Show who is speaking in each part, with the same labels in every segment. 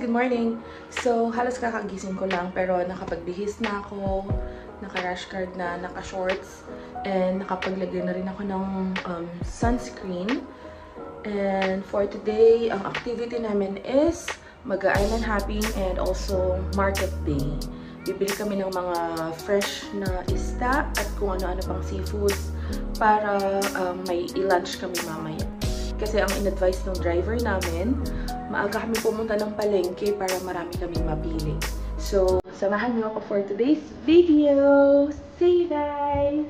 Speaker 1: good morning! So, halos kakagising ko lang pero nakapagbihis na ako, naka-rash guard na, naka-shorts, and nakapaglagay na rin ako ng sunscreen. And for today, ang activity namin is mag-island hopping and also market day. Bibili kami ng mga fresh na isda at kung ano-ano pang seafoods para may i-lunch kami mamaya. Kasi ang in-advise ng driver namin, maaga kami pumunta ng palengke para marami kaming mapili. So, samahan niyo ako for today's video! See you guys!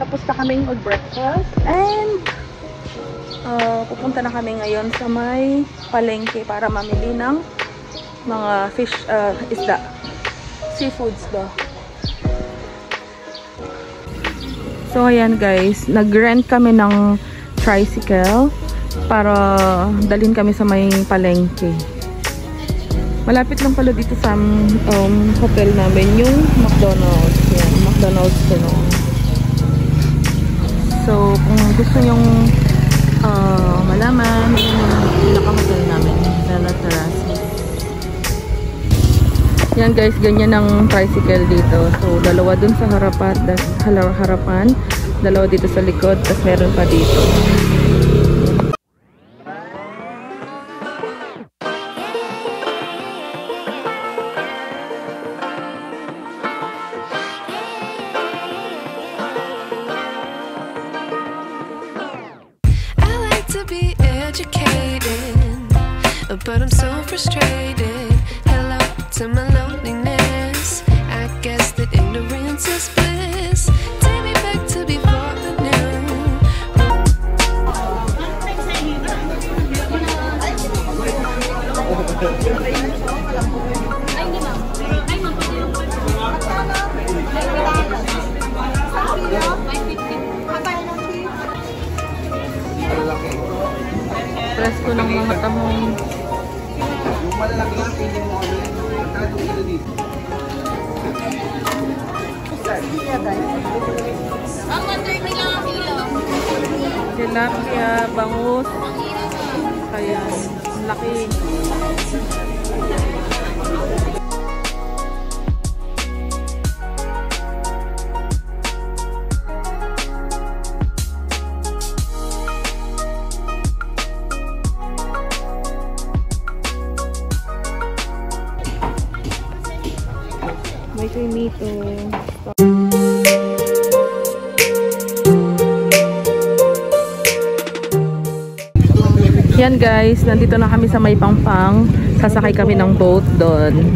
Speaker 1: Tapos na kaming mag-breakfast and pupunta na kami ngayon sa may palengke para mamili ng mga fish, isda, seafoods ba. So ayan guys, nag-rent kami ng tricycle para dalhin kami sa may palengke. Malapit lang pala dito sa hotel namin yung McDonald's. Yan, McDonald's ko noon. So, kung gusto nyong malaman, yung pinaka-hotel namin, Bella Terraces. Yan guys, ganyan ang tricycle dito. So, dalawa dun sa harapan, dalawa dito sa likod, tapos meron pa dito.
Speaker 2: But I'm so frustrated. Hello to my loneliness. I guess that ignorance is bliss. Take me back to before the new.
Speaker 1: Presko ng mga tamong.
Speaker 3: Malalaki lang, hindi mo ano yun. Kano kilo dito?
Speaker 4: Ang 130 lang ang kilo.
Speaker 1: Tilapia, bangus. Kaya, laki. May mito. Yan guys, nandito na kami sa may Pangpang. Sasakay kami ng boat doon.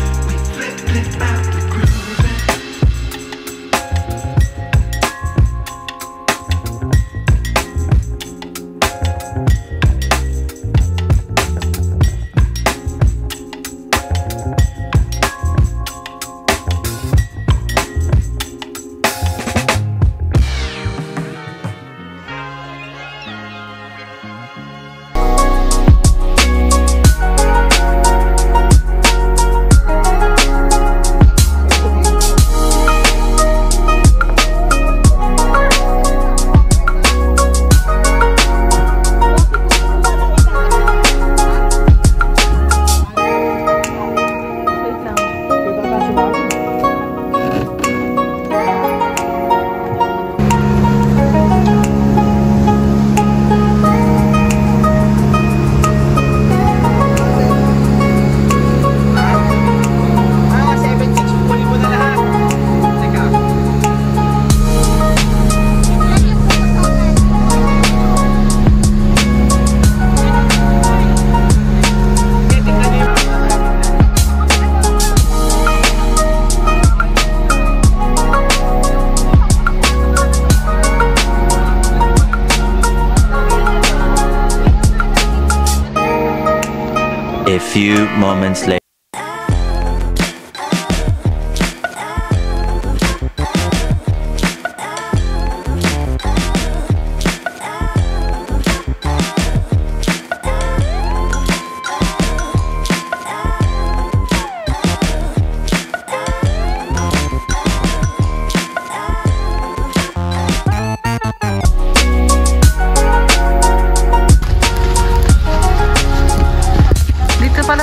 Speaker 5: moments later.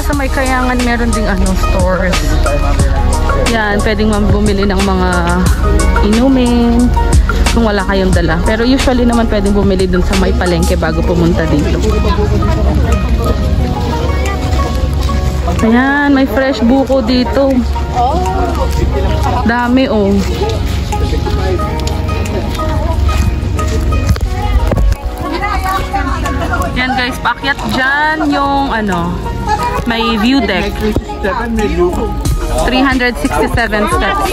Speaker 1: Sa may Kayangan meron ding stores. Yan, pwedeng bumili ng mga inumin kung wala kayong dala. Pero usually naman pwedeng bumili dun sa may palengke bago pumunta dito. Ayan, may fresh buko dito. Dami oh. Yan guys, paakyat dyan yung may view deck. 367 steps.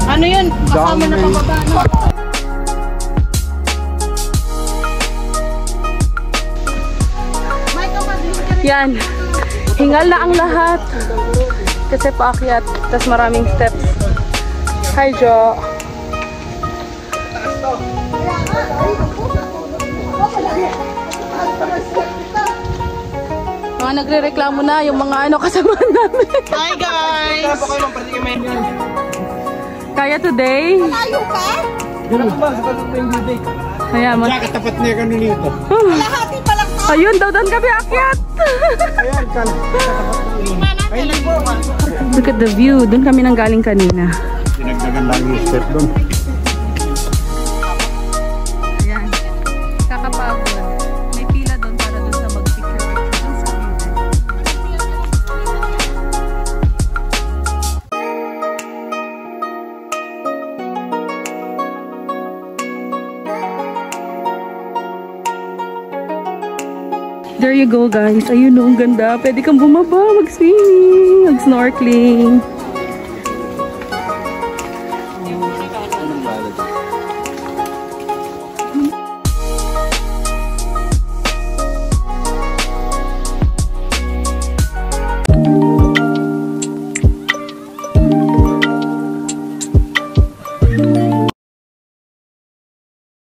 Speaker 4: Ano yun? Kasama na pababa.
Speaker 1: Yan. Hingal na ang lahat. Kasi paakyat. Tas maraming steps. Hi, Jo. Mga nagre-reklamo na yung mga kasamahan namin.
Speaker 4: Hi guys!
Speaker 1: Kaya today?
Speaker 4: Malayo pa?
Speaker 3: Dito ba? Sa katot na yung building.
Speaker 1: Ayan,
Speaker 3: Katapat na yung kanilito.
Speaker 4: Lahati pa lang to.
Speaker 1: ayun daw, doon kami akyat.
Speaker 3: Ayan, ayun po.
Speaker 1: Look at the view. Doon kami nang galing kanina.
Speaker 3: Dinagdagan lang yung step doon.
Speaker 1: Ayan. Kakapagod. May pila doon para doon sa mag-picture. Doon sa view. There you go guys. Ayun, ang ganda. Pwede kang bumaba, mag-swimming, mag-snorkeling.